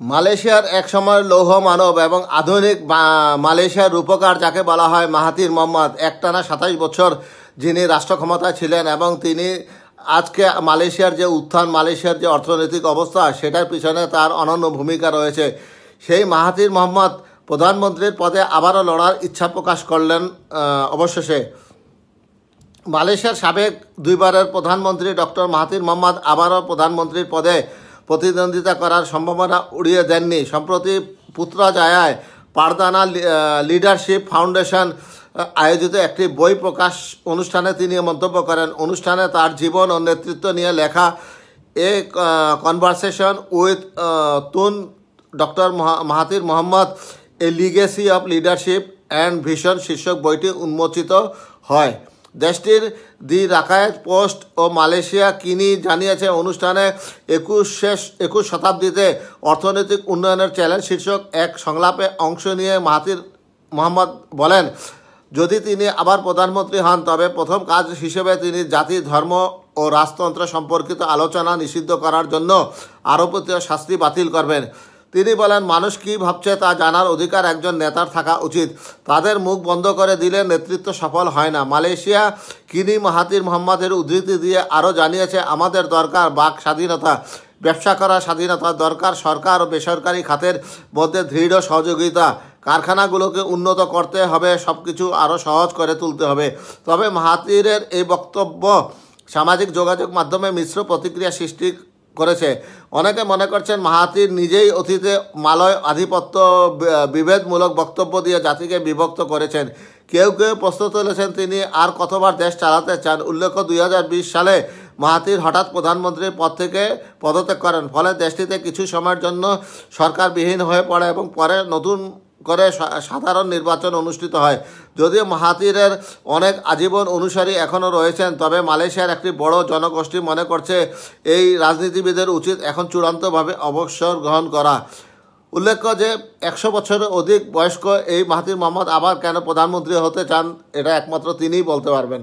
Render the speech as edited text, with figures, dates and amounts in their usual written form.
মালয়েশিয়ার একসময় লৌহ মানব এবং আধুনিক মালয়েশিয়ার রূপকার যাকে বলা হয় মাহাথির মোহাম্মদ, একটানা 27 বছর যিনি রাষ্ট্র ক্ষমতায় ছিলেন এবং তিনি আজকে মালয়েশিয়ার যে উত্থান, মালয়েশিয়ার যে অর্থনৈতিক অবস্থা, সেটার পিছনে তার অনন্য ভূমিকা রয়েছে। সেই মাহাথির মোহাম্মদ প্রধানমন্ত্রীর পদে আবারও লড়ার ইচ্ছা প্রকাশ করলেন অবশেষে। মালয়েশিয়ার সাবেক দুইবারের প্রধানমন্ত্রী ডক্টর মাহাথির মোহাম্মদ আবারও প্রধানমন্ত্রীর পদে প্রতিদ্বন্দ্বিতা করার সম্ভাবনা উড়িয়ে দেননি। সম্প্রতি পুত্রাজায়ায় পারদানা লিডারশিপ ফাউন্ডেশন আয়োজিত একটি বই প্রকাশ অনুষ্ঠানে তিনি মন্তব্য করেন। অনুষ্ঠানে তার জীবন ও নেতৃত্ব নিয়ে লেখা a conversation with Tun doctor Mahathir Mohamad A legacy of leadership and vision শীর্ষক বইটি উন্মোচিত হয়। দেশটির দি রাকায়েত পোস্ট ও মালয়েশিয়া কিনি জানিয়েছে, অনুষ্ঠানে 21 শতাব্দীতে অর্থনৈতিক উন্নয়নের চ্যালেঞ্জ শীর্ষক এক সংলাপে অংশ নিয়ে মাহাথির মোহাম্মদ বলেন, যদি তিনি আবার প্রধানমন্ত্রী হন তবে প্রথম কাজ হিসেবে তিনি জাতি, ধর্ম ও রাজতন্ত্র সম্পর্কিত আলোচনা নিষিদ্ধ করার জন্য আরোপিত শাস্তি বাতিল করবেন। তিনি বলেন, মানুষ কী ভাবছে তা জানার অধিকার একজন নেতার থাকা উচিত। তাদের মুখ বন্ধ করে দিলে নেতৃত্ব সফল হয় না। মালয়েশিয়া কিনি মাহাথির মোহাম্মদের উদ্ধৃতি দিয়ে আরও জানিয়েছে, আমাদের দরকার বাক স্বাধীনতা, ব্যবসা করার স্বাধীনতা দরকার, সরকার ও বেসরকারি খাতের মধ্যে দৃঢ় সহযোগিতা, কারখানাগুলোকে উন্নত করতে হবে, সব কিছু আরও সহজ করে তুলতে হবে। তবে মাহাথিরের এই বক্তব্য সামাজিক যোগাযোগ মাধ্যমে মিশ্র প্রতিক্রিয়া সৃষ্টি করেছে। অনেকে মনে করছেন মাহাথির নিজেই অতীতে মালয় আধিপত্য বিভেদমূলক বক্তব্য দিয়ে জাতিকে বিভক্ত করেছেন। কেউ কেউ প্রশ্ন তুলেছেন তিনি আর কতবার দেশ চালাতে চান। উল্লেখ্য, 2020 সালে মাহাথির হঠাৎ প্রধানমন্ত্রীর পদ থেকে পদত্যাগ করেন, ফলে দেশটিতে কিছু সময়ের জন্য সরকারবিহীন হয়ে পড়ে এবং পরে নতুন করে সাধারণ নির্বাচন অনুষ্ঠিত হয়। যদিও মাহাথিরের অনেক আজীবন অনুসারী এখনও রয়েছেন, তবে মালয়েশিয়ার একটি বড় জনগোষ্ঠী মনে করছে এই রাজনীতিবিদের উচিত এখন চূড়ান্তভাবে অবসর গ্রহণ করা। উল্লেখ্য যে 100 বছরের অধিক বয়স্ক এই মাহাথির মোহাম্মদ আবার কেন প্রধানমন্ত্রী হতে চান, এটা একমাত্র তিনিই বলতে পারবেন।